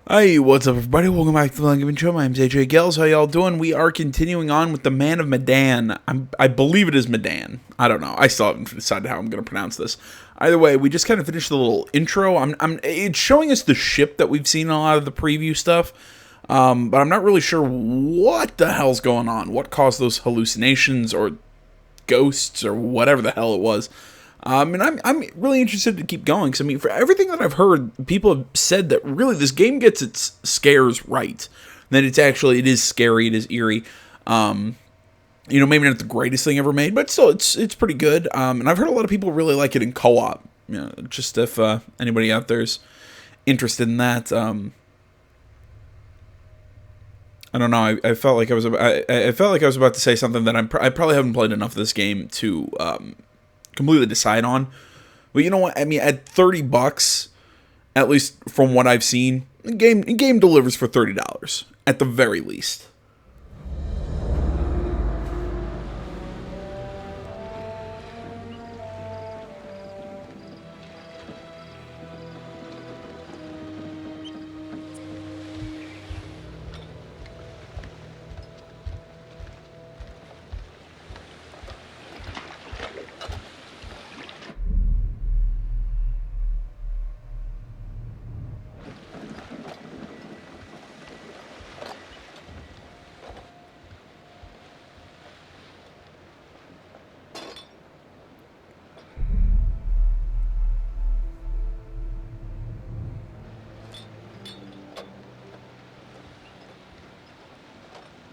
Hey, what's up, everybody? Welcome back to the Langevin Show. My name's AJ Gels. How y'all doing? We are continuing on with the Man of Medan. I believe it is Medan. I don't know. I still haven't decided how I'm going to pronounce this. Either way, we just kind of finished the little intro. It's showing us the ship that we've seen in a lot of the preview stuff, but I'm not really sure what the hell's going on. What caused those hallucinations or ghosts or whatever the hell it was. And I'm really interested to keep going because, I mean, for everything that I've heard, people have said that really this game gets its scares right. That it is scary, it is eerie. Maybe not the greatest thing ever made, but still, it's pretty good. And I've heard a lot of people really like it in co-op. Just if anybody out there's interested in that. I don't know. I felt like I felt like I was about to say something that I probably haven't played enough of this game to completely decide on. But you know what? I mean, at $30, at least from what I've seen, the game delivers for $30 at the very least.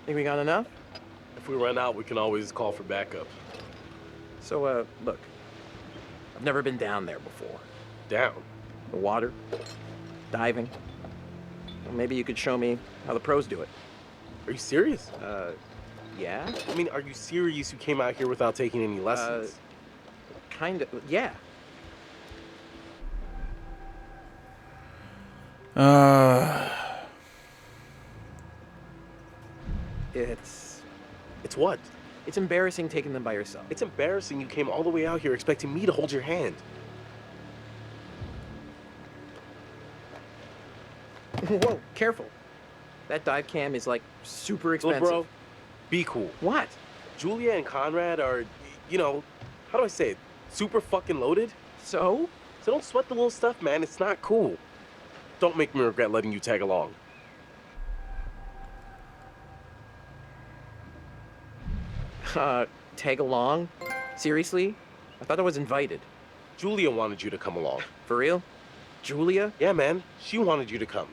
Think we got enough? If we run out, we can always call for backup. So, look. I've never been down there before. Down? The water, diving. Well, maybe you could show me how the pros do it. Are you serious? Yeah? I mean, are you serious you came out here without taking any lessons? Kind of, yeah. It's what? It's embarrassing taking them by yourself. It's embarrassing you came all the way out here expecting me to hold your hand. Whoa, careful. That dive cam is, like, super expensive. Little bro, be cool. What? Julia and Conrad are, how do I say it? Super fucking loaded? So? So don't sweat the little stuff, man. It's not cool. Don't make me regret letting you tag along. Tag along? Seriously? I thought I was invited. Julia wanted you to come along. For real? Julia? Yeah, man. She wanted you to come.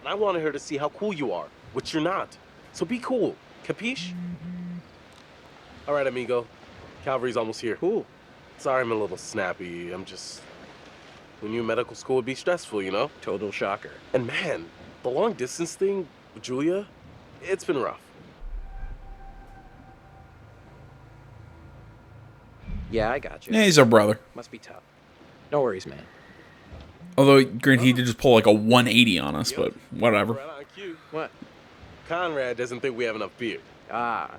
And I wanted her to see how cool you are, which you're not. So be cool. Capiche? All right, amigo. Calvary's almost here. Cool. Sorry I'm a little snappy. Who knew medical school would be stressful, you know? Total shocker. And man, the long distance thing with Julia, it's been rough. Yeah, I got you. Yeah, he's our brother. Must be tough. No worries, man. Although, granted, he did just pull like a 180 on us, but whatever. Right on cue. What? Conrad doesn't think we have enough beer. Ah,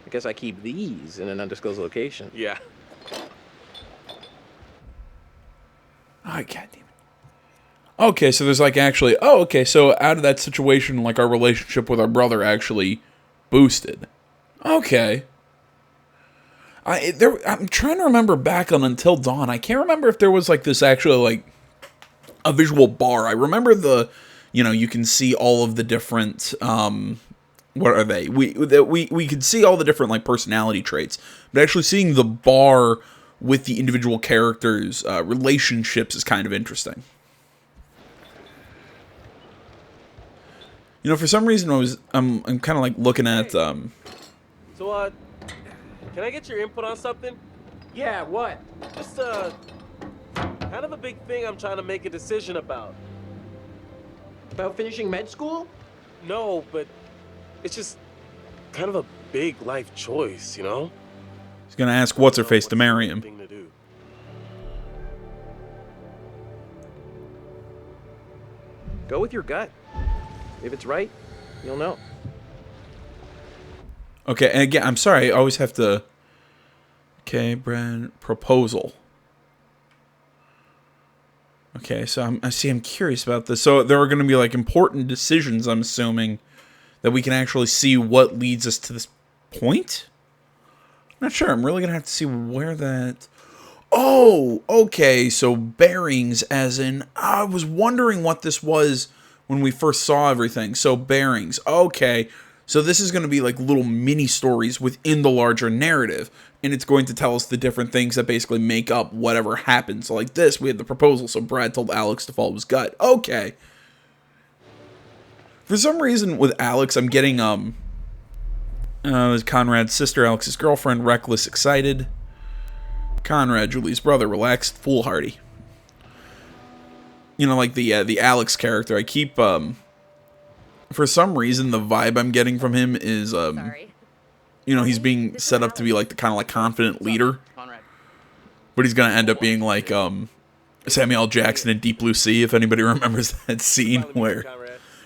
I guess I keep these in an undisclosed location. Yeah. I can't even. Okay, so there's like actually. Oh, okay. So out of that situation, like our relationship with our brother actually boosted. Okay. I'm trying to remember back on Until Dawn. I can't remember if there was like this actually like a visual bar. I remember you can see all of the different. What are they? We could see all the different like personality traits, but actually seeing the bar with the individual characters' relationships is kind of interesting. For some reason I'm kind of like looking at So can I get your input on something? Yeah, what? Just kind of a big thing I'm trying to make a decision about. About finishing med school? No, but it's just kind of a big life choice, you know? he's gonna ask what's her face to marry him. Thing to do. Go with your gut. If it's right, you'll know. Okay, and again, I'm sorry, I always have to. Okay, Brand proposal. Okay, so I'm curious about this. So there are going to be like important decisions, I'm assuming, that we can actually see what leads us to this point. I'm not sure. I'm really going to have to see where that. Oh, okay. So bearings, as in, I was wondering what this was when we first saw everything. So bearings. Okay. So this is going to be like little mini stories within the larger narrative, and it's going to tell us the different things that basically make up whatever happens. So like this, we had the proposal. So Brad told Alex to follow his gut. Okay. For some reason with Alex, I'm getting Conrad's sister, Alex's girlfriend, reckless, excited. Conrad, Julie's brother, relaxed, foolhardy. You know, like the Alex character. I keep for some reason the vibe I'm getting from him is you know, he's being set up to be like the kind of like confident leader, but he's gonna end up being like Samuel L. Jackson in Deep Blue Sea. If anybody remembers that scene where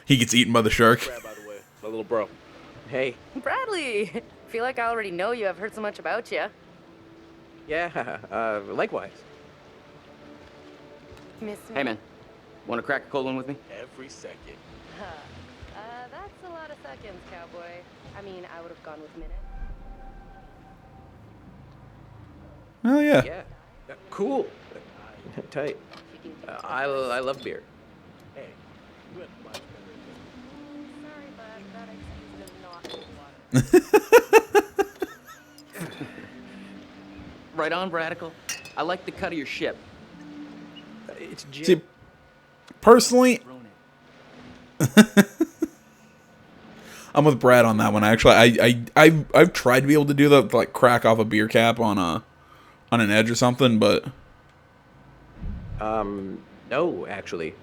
he gets eaten by the shark. By the way, my little bro. Hey. Bradley! Feel like I already know you. I've heard so much about you. Yeah, likewise. Miss me? Hey, man. Want to crack a cold one with me? Every second. That's a lot of seconds, cowboy. I mean, I would have gone with minutes. Oh yeah. Yeah. Cool. Tight. I love beer. Hey, you had much Sorry, but that excuse does not hold water. Right on, Bradical. I like the cut of your ship. It's gin. See, personally, Thrown it. I'm with Brad on that one. Actually, I've tried to be able to do that, like crack off a beer cap on an edge or something, but No, actually.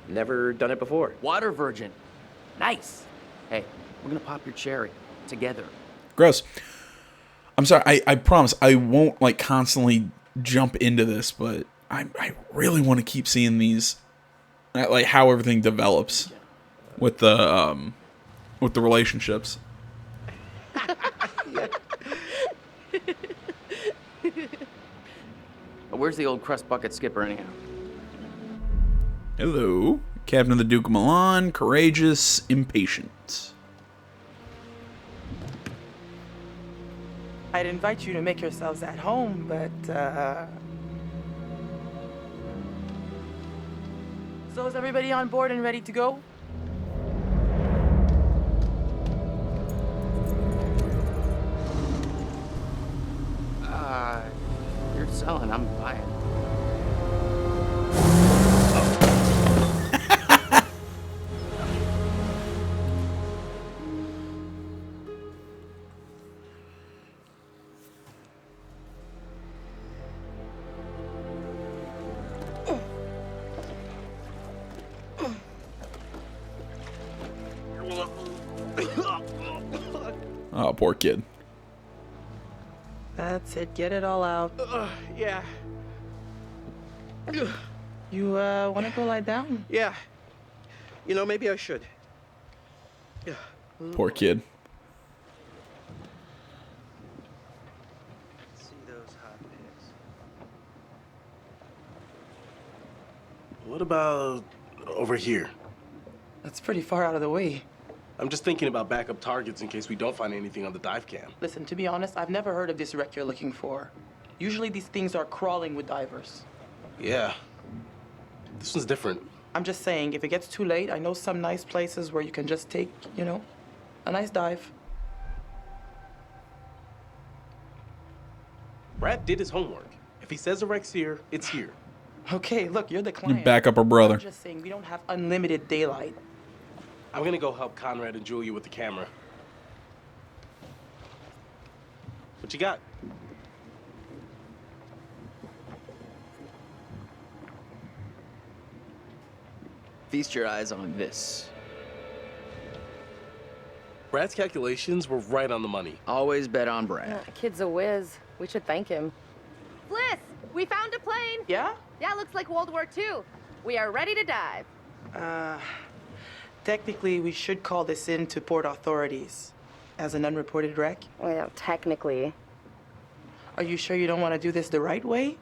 Never done it before. Water virgin. Nice. Hey, we're gonna pop your cherry together. gross. I'm sorry. I promise I won't like constantly jump into this, but I really want to keep seeing these, like how everything develops with the relationships. Where's the old crust bucket skipper anyhow? Hello, Captain of the Duke of Milan, courageous, impatient. I'd invite you to make yourselves at home, but, So is everybody on board and ready to go? You're selling, I'm buying. Oh, poor kid. That's it, get it all out. Yeah. You, wanna go lie down? Yeah. You know, maybe I should. Yeah. Poor kid. See those hot picks. What about over here? That's pretty far out of the way. I'm just thinking about backup targets in case we don't find anything on the dive cam. Listen, to be honest, I've never heard of this wreck you're looking for. Usually these things are crawling with divers. Yeah. This one's different. I'm just saying, if it gets too late, I know some nice places where you can just take, you know, a nice dive. Brad did his homework. If he says the wreck's here, it's here. Okay, look, you're the You client. back up her brother. I'm just saying, we don't have unlimited daylight. I'm gonna go help Conrad and Julia with the camera. What you got? Feast your eyes on this. Brad's calculations were right on the money. Always bet on Brad. Kid's a whiz. We should thank him. Bliss, we found a plane. Yeah? Yeah, looks like World War II. We are ready to dive. Technically, we should call this in to port authorities as an unreported wreck. Well, technically. Are you sure you don't want to do this the right way?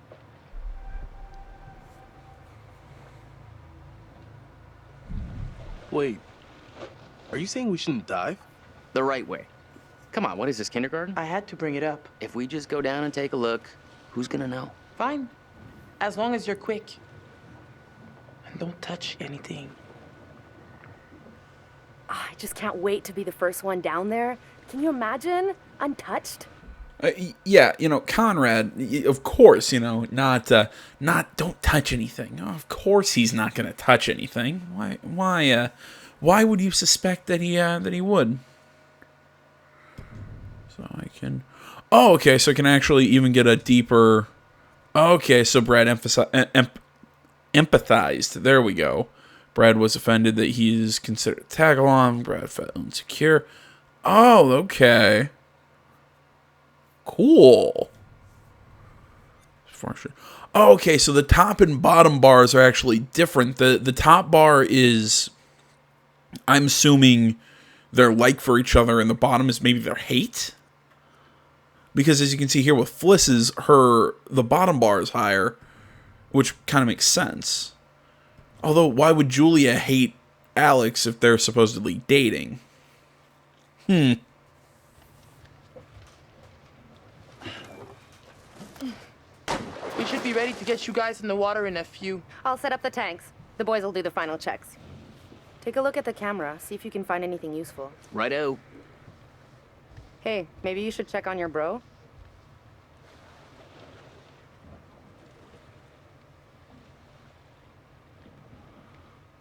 Wait, are you saying we shouldn't dive? The right way. Come on, what is this, kindergarten? I had to bring it up. If we just go down and take a look, who's gonna know? Fine. As long as you're quick. And don't touch anything. Ah, I just can't wait to be the first one down there. Can you imagine? Untouched? Yeah, you know, Conrad, of course, you know, not don't touch anything. Oh, of course he's not going to touch anything. Why would you suspect that he would? So I can, oh, okay, so I can actually even get a deeper, okay, so Brad empathized. There we go. Brad was offended that he's considered a tag-along. Brad felt insecure. Oh, okay. Cool. Oh, okay, so the top and bottom bars are actually different. The top bar is, I'm assuming, their like for each other, and the bottom is maybe their hate. Because as you can see here with Fliss's, the bottom bar is higher, which kind of makes sense. Although, why would Julia hate Alex if they're supposedly dating? We should be ready to get you guys in the water in a few. I'll set up the tanks. The boys will do the final checks. Take a look at the camera, see if you can find anything useful. Righto. Hey, maybe you should check on your bro?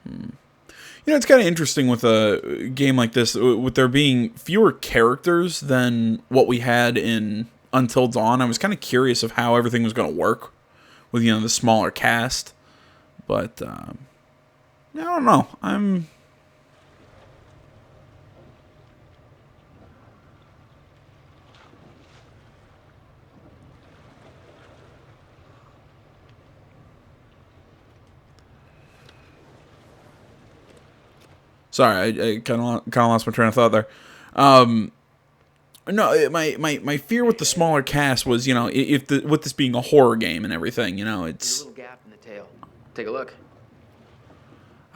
You know, it's kind of interesting with a game like this, with there being fewer characters than what we had in Until Dawn. I was kind of curious of how everything was going to work with, you know, the smaller cast. But, I don't know. Sorry, I kind of lost my train of thought there. No, my fear with the smaller cast was, you know, with this being a horror game and everything, you know, There's a it's little gap in the tail. Take a look.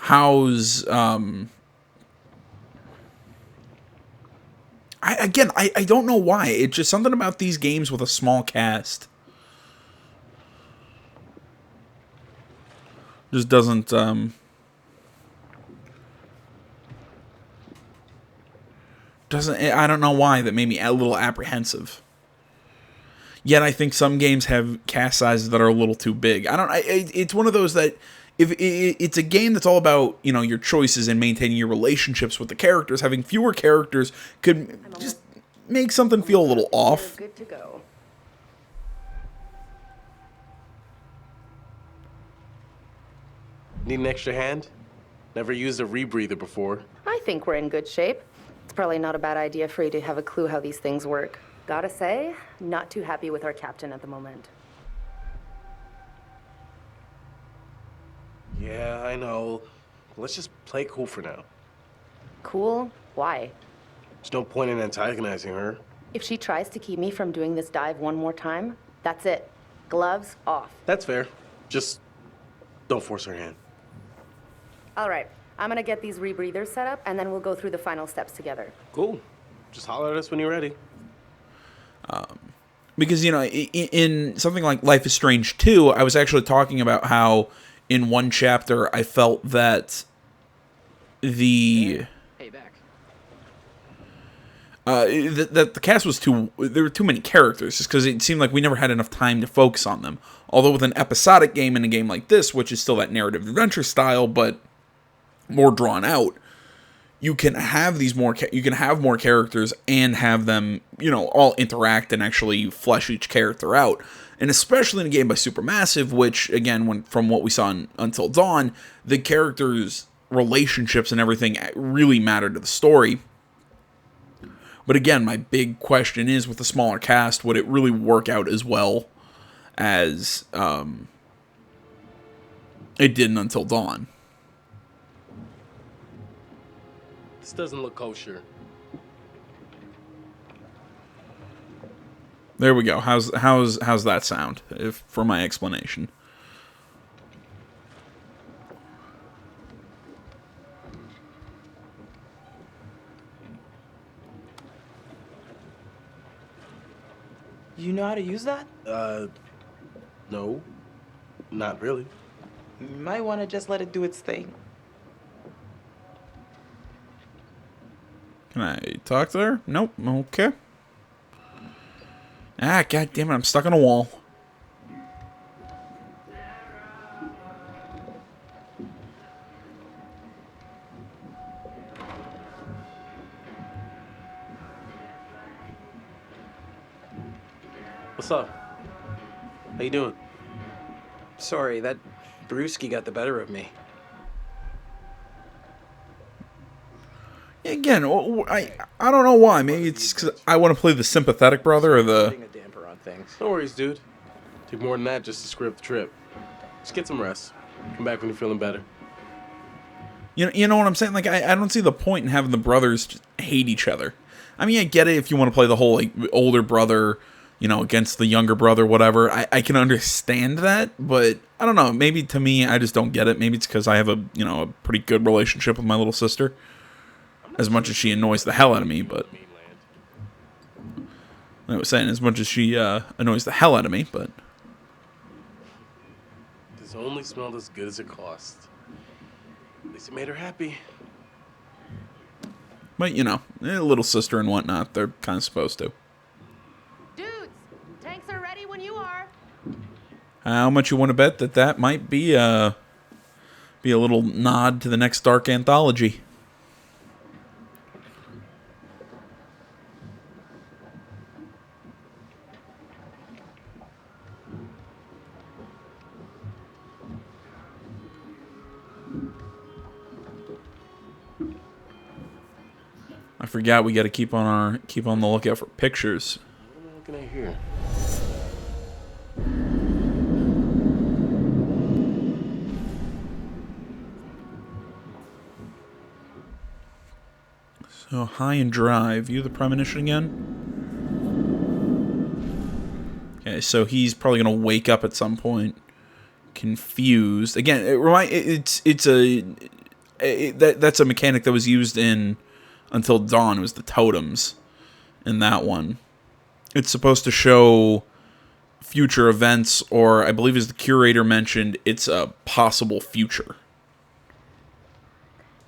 how's I don't know why. It's just something about these games with a small cast just doesn't I don't know why that made me a little apprehensive. Yet I think some games have cast sizes that are a little too big. It's one of those that if it's a game that's all about, you know, your choices and maintaining your relationships with the characters, having fewer characters could just make something feel a little off. Good to go. Need an extra hand? Never used a rebreather before. I think we're in good shape. It's probably not a bad idea for you to have a clue how these things work. Gotta say, not too happy with our captain at the moment. Yeah, I know. Let's just play cool for now. Cool? Why? There's no point in antagonizing her. If she tries to keep me from doing this dive one more time, that's it. Gloves off. That's fair. Just don't force her hand. All right, I'm gonna get these rebreathers set up, and then we'll go through the final steps together. Cool. Just holler at us when you're ready. Because, you know, in something like Life is Strange 2, I was actually talking about how in one chapter I felt that Hey, back. that the cast was there were too many characters, just because it seemed like we never had enough time to focus on them. Although with an episodic game and a game like this, which is still that narrative adventure style, but more drawn out, you can have you can have more characters and have them, you know, all interact and actually flesh each character out. And especially in a game by Supermassive, which, again, from what we saw in Until Dawn, the characters' relationships and everything really mattered to the story. But again, my big question is, with a smaller cast, would it really work out as well as it did in Until Dawn? This doesn't look kosher. There we go. How's that sound? For my explanation. You know how to use that? No, not really. You might want to just let it do its thing. Can I talk to her? Nope. Okay. Ah, god damn it, I'm stuck on a wall. What's up? How you doing? Sorry, that brewski got the better of me. Again, I don't know why. Maybe it's because I want to play the sympathetic brother or the... Putting a damper on things. No worries, dude. Took more than that just to screw up the trip. Just get some rest. Come back when you're feeling better. You know what I'm saying? Like, I don't see the point in having the brothers just hate each other. I mean, I get it if you want to play the whole, like, older brother, you know, against the younger brother, whatever. I can understand that, but I don't know. Maybe to me, I just don't get it. Maybe it's because I have a pretty good relationship with my little sister. As much as she annoys the hell out of me, but... I was saying, as much as she annoys the hell out of me, but... This only smelled as good as it cost. At least it made her happy. But, you know, little sister and whatnot, they're kind of supposed to. Dudes, tanks are ready when you are. How much you want to bet that might be a little nod to the next Dark Anthology? I forgot we got to keep on the lookout for pictures. What am I looking at here? So high and dry. View the premonition again. Okay, so he's probably gonna wake up at some point, confused. Again, that's a mechanic that was used in Until Dawn. It was the totems in that one. It's supposed to show future events, or I believe as the curator mentioned, it's a possible future.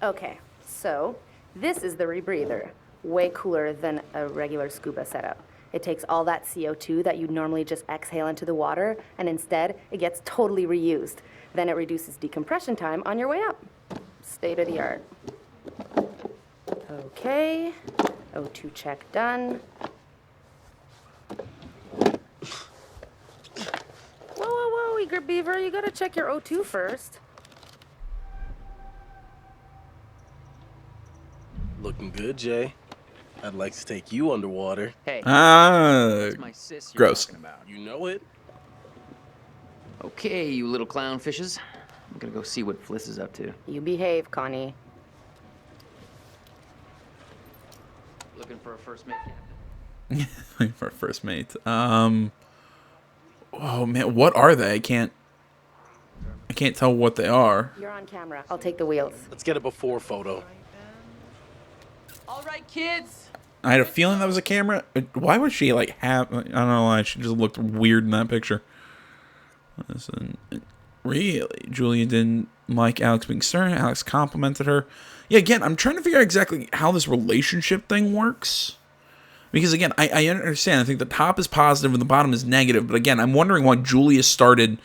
Okay, so this is the rebreather. Way cooler than a regular scuba setup. It takes all that CO2 that you'd normally just exhale into the water, and instead, it gets totally reused. Then it reduces decompression time on your way up. State of the art. Okay, O2 check done. Whoa, Eager Beaver, you gotta check your O2 first. Looking good, Jay. I'd like to take you underwater. Hey, Ah, that's my sis you're gross. talking about. You know it. Okay, you little clownfishes. I'm gonna go see what Fliss is up to. You behave, Connie. Looking for a first mate, Captain. For first mate. Oh man, what are they? I can't tell what they are. You're on camera. I'll take the wheels. Let's get a before photo. All right, kids. I had a feeling that was a camera. Why would she like have? I don't know why she just looked weird in that picture. Listen, really, Julia didn't like Alex being stern. Alex complimented her. Yeah, again, I'm trying to figure out exactly how this relationship thing works. Because again, I understand. I think the top is positive and the bottom is negative. But again, I'm wondering why Julia started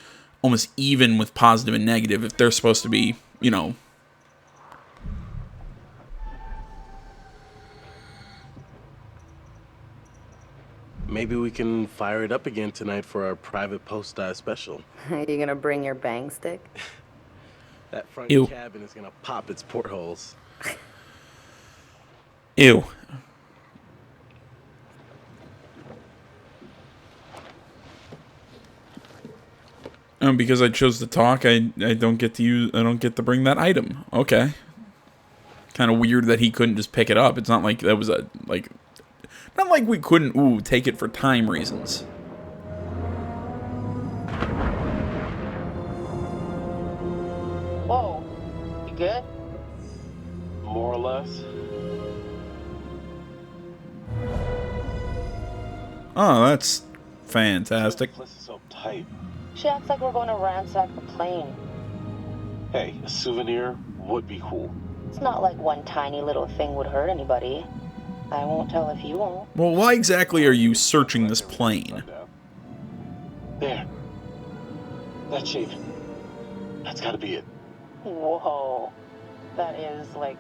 almost even with positive and negative if they're supposed to be, you know. Maybe we can fire it up again tonight for our private post-dive special. Are you gonna bring your bang stick? That front Ew. cabin is gonna pop its portholes. Ew. Because I chose to talk, I don't get to use. I don't get to bring that item. Okay. Kind of weird that he couldn't just pick it up. It's not like that was a like. Not like we couldn't take it for time reasons. Whoa, you good? More or less. Oh, Fantastic. Fliss is so tight. She acts like we're going to ransack the plane. Hey, a souvenir would be cool. It's not like one tiny little thing would hurt anybody. I won't tell if you won't. Well, why exactly are you searching this plane? There. That shape. That's gotta be it. Whoa. That is, like,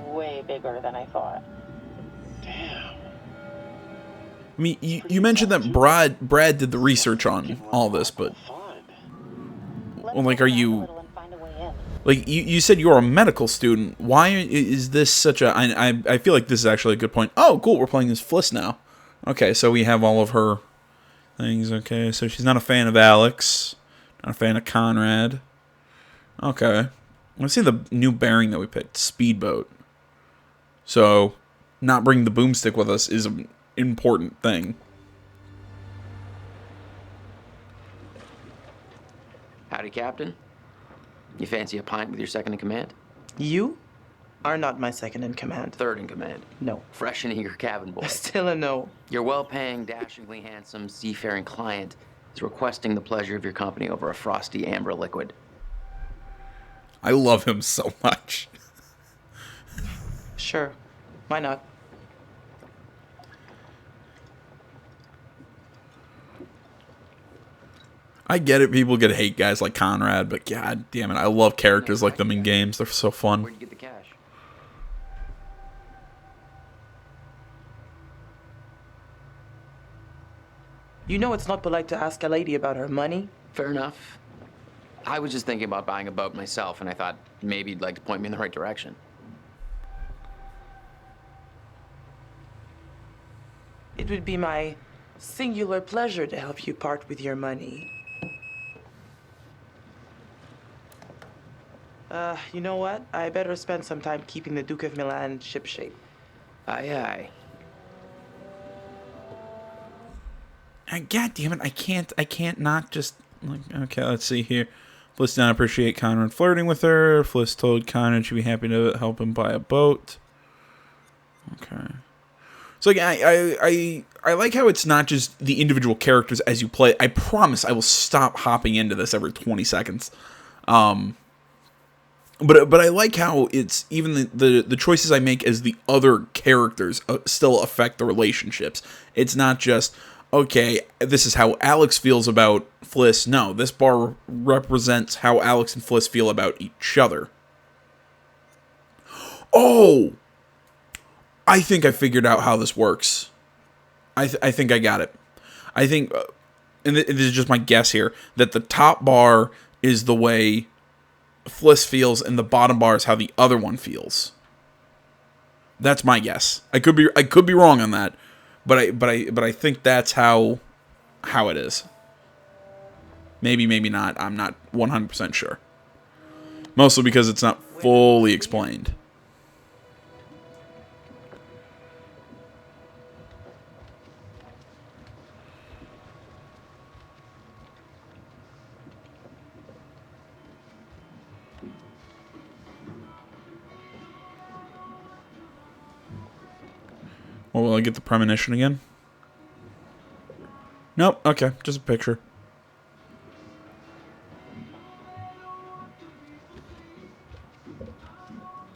way bigger than I thought. Damn. I mean, you mentioned that Brad did the research on all this, but well, like, are you like you said you're a medical student? Why is this such a? I feel like this is actually a good point. Oh, cool, we're playing as Fliss now. Okay, so we have all of her things. Okay, so she's not a fan of Alex, not a fan of Conrad. Okay, let's see the new bearing that we picked, speedboat. So, not bringing the boomstick with us is an important thing. Howdy, Captain. You fancy a pint with your second in command? You are not my second in command. Third in command. No. Fresh and eager cabin boy. Still a no. Your well-paying, dashingly handsome, seafaring client is requesting the pleasure of your company over a frosty amber liquid. I love him so much. Sure. Why not? I get it, people get hate guys like Conrad, but god damn it, I love characters like them in games. They're so fun. Where'd you get the cash? You know it's not polite to ask a lady about her money. Fair enough. I was just thinking about buying a boat myself, and I thought maybe you'd like to point me in the right direction. It would be my singular pleasure to help you part with your money. You know what? I better spend some time keeping the Duke of Milan shipshape. Aye, aye. God damn it, I can't not just like, okay, let's see here. Fliss did not appreciate Conrad flirting with her. Fliss told Conrad she'd be happy to help him buy a boat. Okay. So like, I like how it's not just the individual characters as you play. I promise I will stop hopping into this every 20 seconds. But I like how it's even the choices I make as the other characters still affect the relationships. It's not just, okay, this is how Alex feels about Fliss. No, this bar represents how Alex and Fliss feel about each other. Oh! I think I figured out how this works. I think I got it. I think, and this is just my guess here, that the top bar is the way Fliss feels, and the bottom bar is how the other one feels. That's my guess. I could be wrong on that, but I think that's how it is. Maybe not. I'm not 100% sure. Mostly because it's not fully explained. Well, will I get the premonition again? Nope. Okay, just a picture.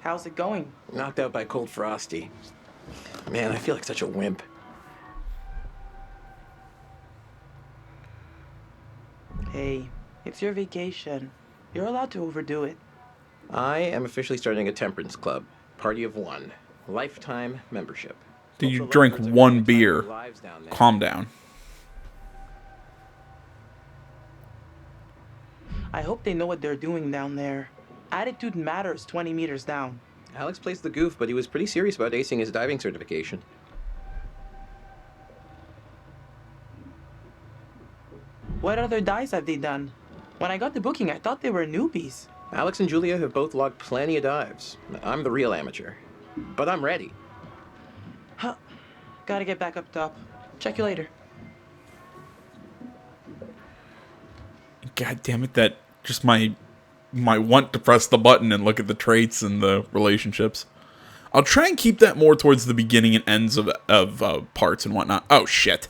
How's it going? Knocked out by cold frosty. Man, I feel like such a wimp. Hey, it's your vacation. You're allowed to overdo it. I am officially starting a temperance club. Party of one. Lifetime membership. Did you Hope the drink lifers have one a good time beer? with their lives down there. Calm down. I hope they know what they're doing down there. Attitude matters 20 meters down. Alex plays the goof, but he was pretty serious about acing his diving certification. What other dives have they done? When I got the booking, I thought they were newbies. Alex and Julia have both logged plenty of dives. I'm the real amateur. But I'm ready. Huh. Gotta get back up top. Check you later. God damn it, that just my want to press the button and look at the traits and the relationships. I'll try and keep that more towards the beginning and ends of parts and whatnot. Oh shit.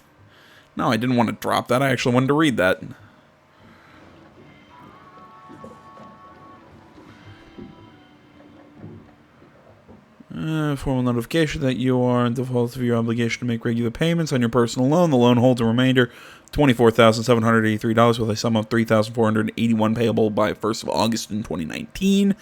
No, I didn't want to drop that. I actually wanted to read that. Formal notification that you are in default of your obligation to make regular payments on your personal loan. The loan holds a remainder $24,783 with a sum of $3,481 payable by 1st of August in 2019.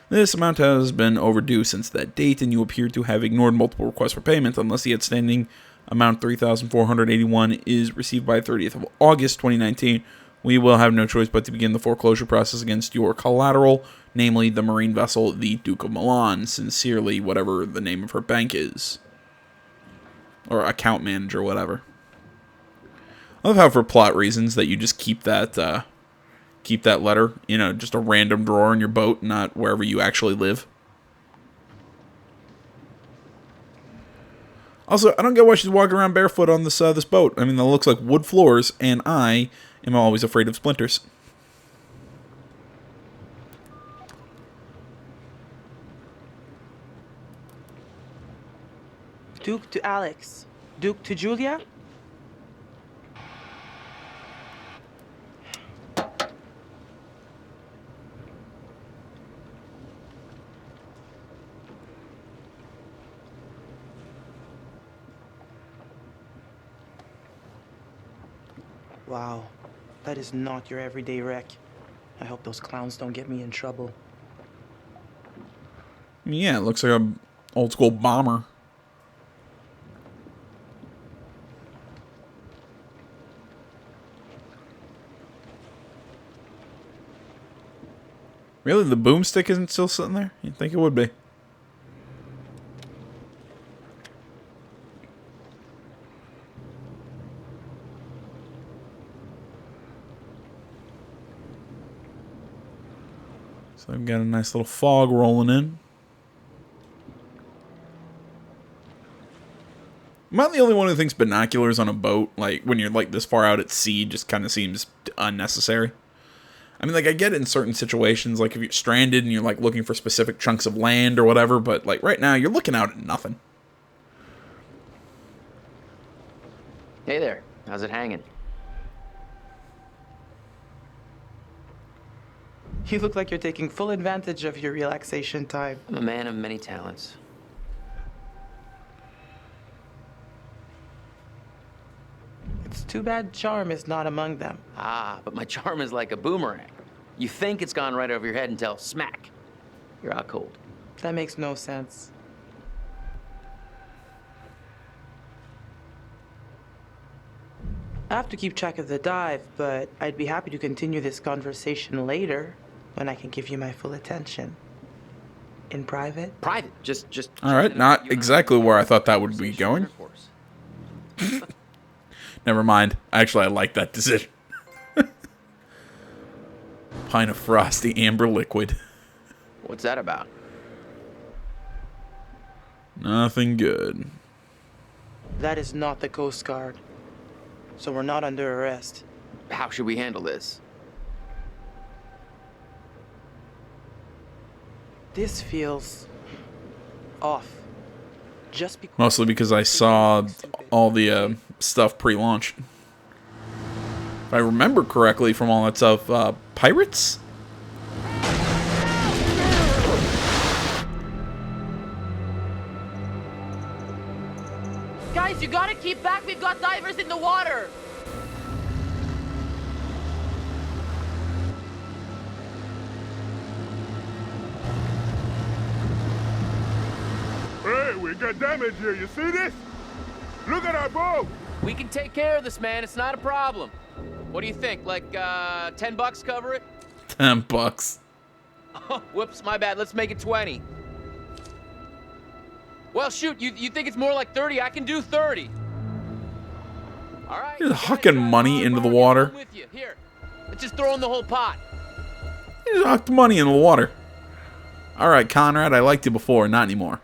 This amount has been overdue since that date, and you appear to have ignored multiple requests for payment. Unless the outstanding amount $3,481 is received by 30th of August 2019, we will have no choice but to begin the foreclosure process against your collateral, namely the marine vessel, the Duke of Milan. Sincerely, whatever the name of her bank is. Or account manager, whatever. I love how for plot reasons that you just keep that letter, you know, just a random drawer in your boat, not wherever you actually live. Also, I don't get why she's walking around barefoot on this boat. I mean, that looks like wood floors, and I am always afraid of splinters. Duke to Alex. Duke to Julia? Wow, that is not your everyday wreck. I hope those clowns don't get me in trouble. Yeah, it looks like an old school bomber. Really, the boomstick isn't still sitting there? You'd think it would be. So I've got a nice little fog rolling in. Am I the only one who thinks binoculars on a boat, like when you're like this far out at sea, just kind of seems unnecessary? I mean, like, I get it in certain situations, like if you're stranded and you're like looking for specific chunks of land or whatever, but like right now you're looking out at nothing. Hey there. How's it hanging? You look like you're taking full advantage of your relaxation time. I'm a man of many talents. It's too bad charm is not among them. Ah, but my charm is like a boomerang. You think it's gone right over your head until smack, you're out cold. That makes no sense. I have to keep track of the dive, but I'd be happy to continue this conversation later when I can give you my full attention. In private? Private, just. All right, not exactly where I thought that would be going. Never mind. Actually, I like that decision. Pint of frosty amber liquid. What's that about? Nothing good. That is not the Coast Guard. So we're not under arrest. How should we handle this? This feels off. Just because. Mostly because I saw all the stuff pre-launch. If I remember correctly from all that stuff, pirates? Guys, you gotta keep back. We've got divers in the water. Hey, we got damage here. You see this? Look at our boat. We can take care of this, man. It's not a problem. What do you think? Like, $10 cover it? $10. Oh, whoops, my bad. Let's make it 20. Well, shoot, you think it's more like 30? I can do 30. All right. You're hucking money into the water. I'm with you. Here, let's just throw in the whole pot. You just hucked money in the water. All right, Conrad, I liked you before, not anymore.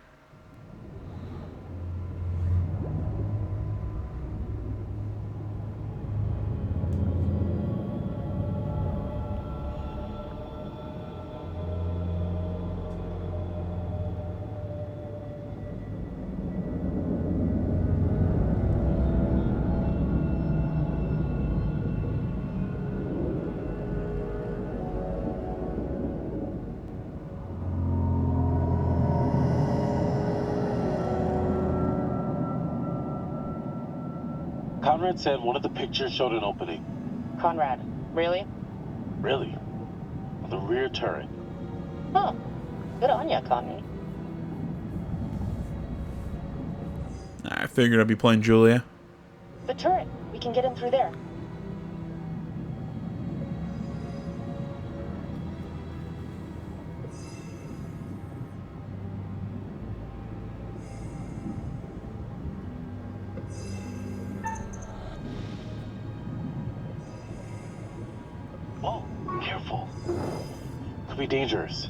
Conrad said one of the pictures showed an opening. Conrad, really? Really? On the rear turret. Huh. Good on ya, Connie. I figured I'd be playing Julia. The turret. We can get in through there. Whoa, careful. Could be dangerous.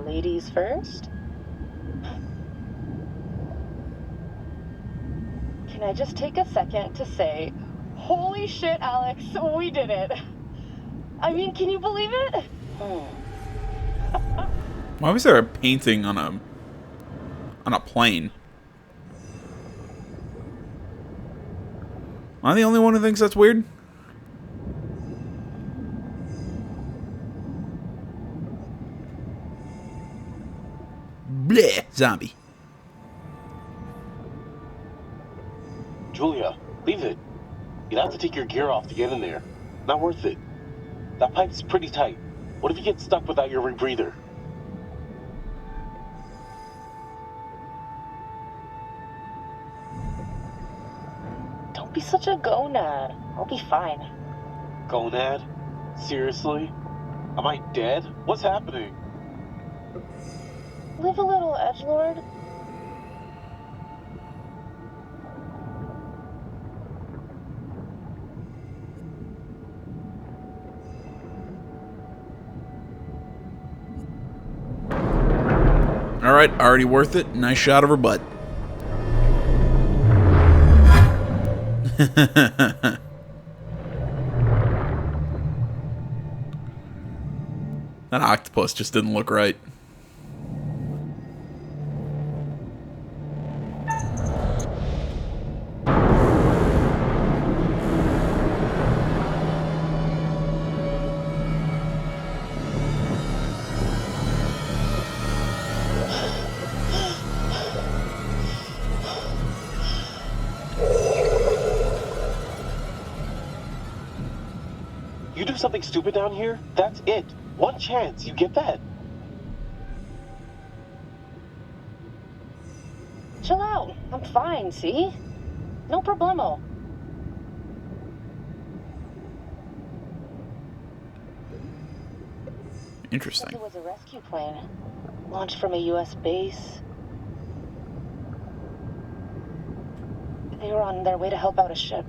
Ladies first? Can I just take a second to say, holy shit, Alex, we did it. I mean, can you believe it? Why was there a painting on a plane? Am I the only one who thinks that's weird? Bleh, zombie. Julia, leave it. You'd have to take your gear off to get in there. Not worth it. That pipe's pretty tight. What if you get stuck without your rebreather? Don't be such a gonad. I'll be fine. Gonad? Seriously? Am I dead? What's happening? Live a little, edgelord. Alright, already worth it. Nice shot of her butt. That octopus just didn't look right. You do something stupid down here, that's it. One chance, you get that? Chill out. I'm fine, see? No problemo. Interesting. It was a rescue plane. Launched from a U.S. base. They were on their way to help out a ship.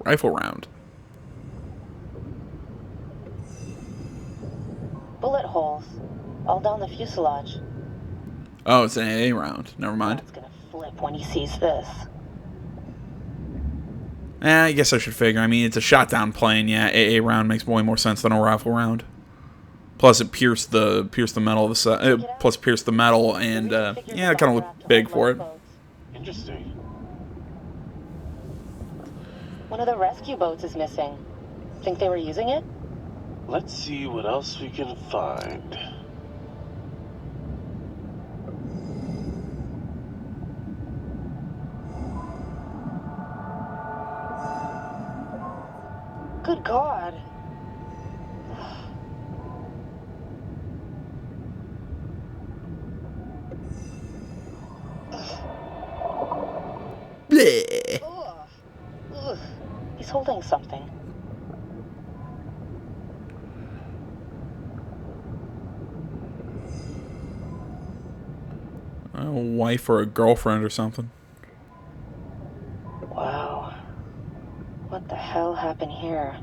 Rifle round. Bullet holes. All down the fuselage. Oh, it's an AA round. Never mind. It's gonna flip when he sees this. I guess I should figure. I mean, it's a shot-down plane. Yeah, AA round makes way more sense than a rifle round. Plus, it pierced the metal of the plus pierced the metal, and yeah, it kind of looked big for it. Interesting. One of the rescue boats is missing. Think they were using it? Let's see what else we can find. Good God. Bleh. Ugh. He's holding something. A wife or a girlfriend or something. Wow. What the hell happened here?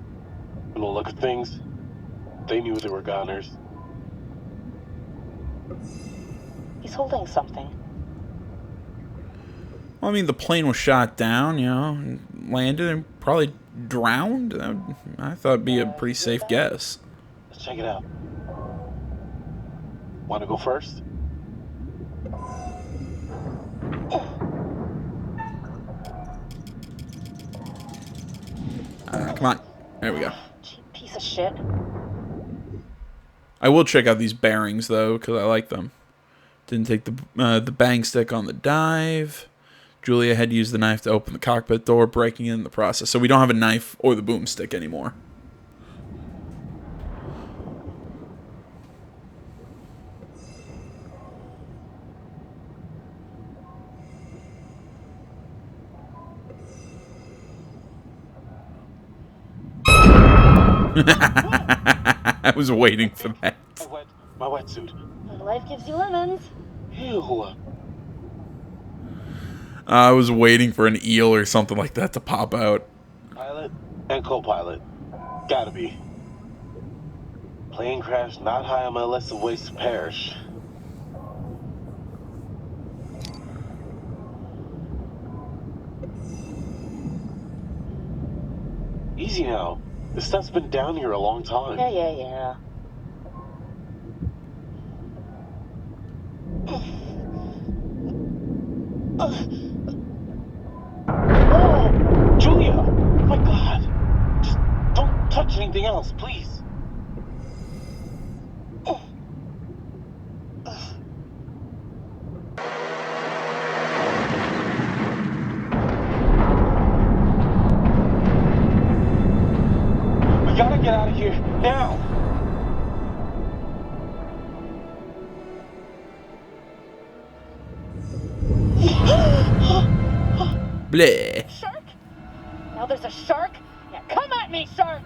From the look of things, they knew they were goners. He's holding something. Well, I mean, the plane was shot down, you know, and landed and probably drowned. I thought it'd be a pretty safe guess. Let's check it out. Want to go first? There we go. Cheap piece of shit. I will check out these bearings though, because I like them. Didn't take the bang stick on the dive. Julia had used the knife to open the cockpit door, breaking in the process. So we don't have a knife or the boomstick anymore. I was waiting for that. My wetsuit. Life gives you lemons. Ew. I was waiting for an eel or something like that to pop out. Pilot and co-pilot. Gotta be. Plane crash not high on my list of ways to perish. Easy now. This stuff's been down here a long time. Yeah. Oh, Julia! Oh my God! Just don't touch anything else, please. We gotta get out of here now. Bleh. Shark? Now there's a shark? Yeah, come at me, shark!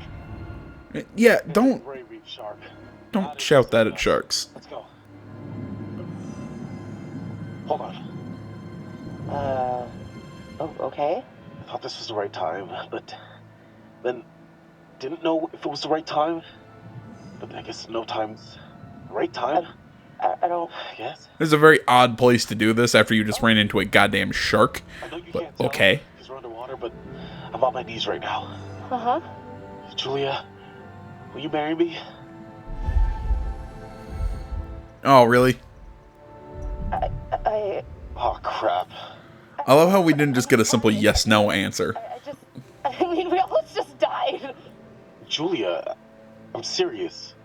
Yeah, don't Ray Reef shark. shout that at sharks. Let's go. Hold on. Oh, okay. I thought this was the right time, but then didn't know if it was the right time. But I guess no time's the right time. I don't... I guess. This is a very odd place to do this after you just ran into a goddamn shark. I know you But can't tell okay. because we're underwater, but I'm on my knees right now. Uh-huh. Julia, will you marry me? Oh, really? I Oh, crap. I love how we didn't just get a simple yes-no answer. I mean, we almost just died. Julia, I'm serious.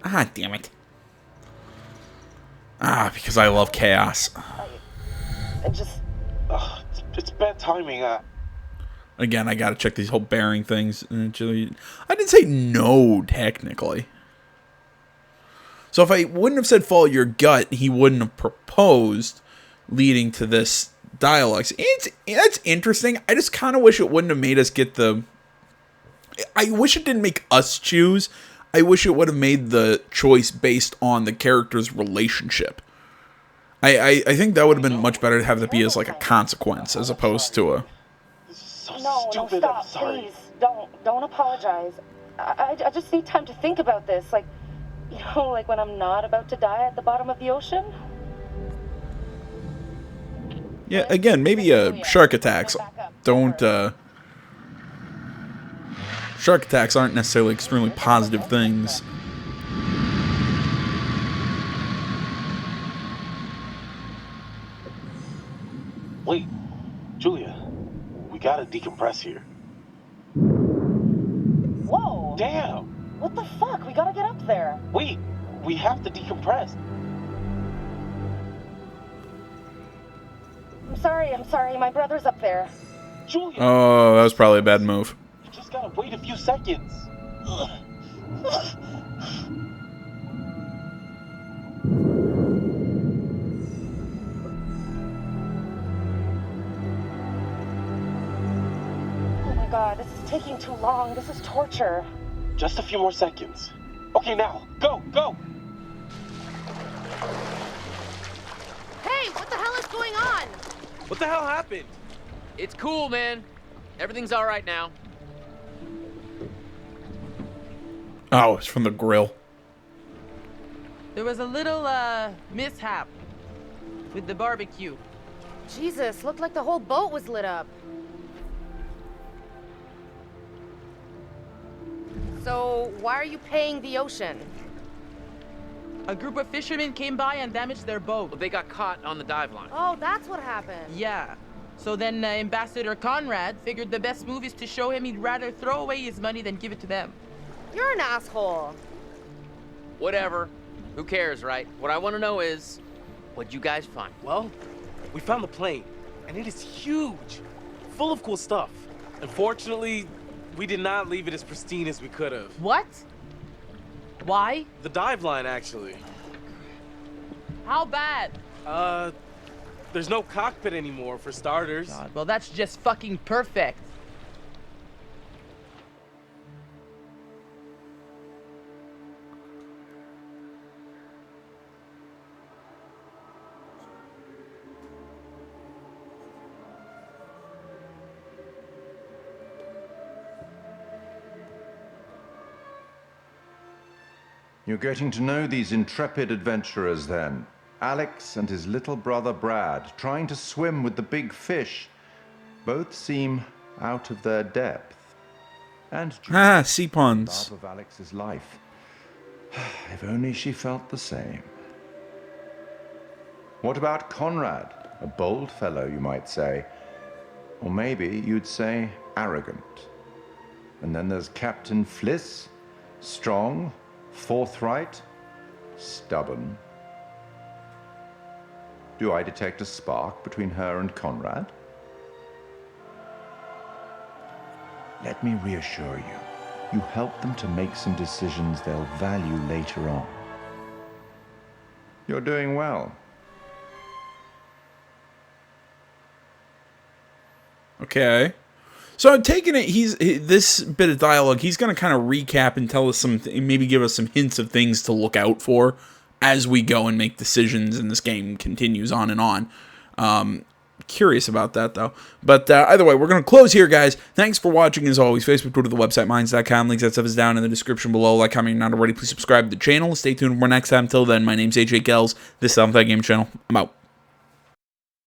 Ah, damn it. Ah, because I love chaos. I just... It's bad timing. Again, I gotta check these whole bearing things. I didn't say no, technically. So if I wouldn't have said follow your gut, he wouldn't have proposed, leading to this dialogue. That's interesting. I just kind of wish it wouldn't have made us get the... I wish it didn't make us choose. I wish it would have made the choice based on the character's relationship. I think that would have been much better to have that be as like a consequence as opposed to a... This is so No, stupid. stop, I'm sorry. please. Don't apologize. I just need time to think about this. Like, you know, like when I'm not about to die at the bottom of the ocean. Yeah, again, maybe shark attacks don't... Shark attacks aren't necessarily extremely positive things. Wait, Julia, we gotta decompress here. Whoa! Damn! What the fuck? We gotta get up there. Wait, we have to decompress. I'm sorry. My brother's up there. Julia! Oh, that was probably a bad move. You just gotta wait a few seconds. Oh my god, this is taking too long. This is torture. Just a few more seconds. Okay, now, go, go! Hey, what the hell is going on? What the hell happened? It's cool, man. Everything's all right now. Oh, it's from the grill. There was a little, mishap with the barbecue. Jesus, looked like the whole boat was lit up. So, why are you paying the ocean? A group of fishermen came by and damaged their boat. Well, they got caught on the dive line. Oh, that's what happened. Yeah. So then Ambassador Conrad figured the best move is to show him he'd rather throw away his money than give it to them. You're an asshole. Whatever. Who cares, right? What I want to know is, what'd you guys find? Well, we found the plane, and it is huge, full of cool stuff. Unfortunately, we did not leave it as pristine as we could have. What? Why? The dive line, actually. How bad? There's no cockpit anymore, for starters. God, well, that's just fucking perfect. You're getting to know these intrepid adventurers then. Alex and his little brother Brad, trying to swim with the big fish. Both seem out of their depth. And sea puns. love of Alex's life. If only she felt the same. What about Conrad? A bold fellow, you might say. Or maybe you'd say arrogant. And then there's Captain Fliss, strong, forthright, stubborn. Do I detect a spark between her and Conrad? Let me reassure you, you help them to make some decisions they'll value later on. You're doing well. Okay. So I'm taking it, this bit of dialogue, he's going to kind of recap and tell us maybe give us some hints of things to look out for as we go and make decisions and this game continues on and on. Curious about that, though. But either way, we're going to close here, guys. Thanks for watching, as always. Facebook, Twitter, the website, minds.com. Links, that stuff is down in the description below. Like, comment, if you're not already, please subscribe to the channel. Stay tuned for next time. Till then, my name's AJ Gels. This is the Game Channel. I'm out.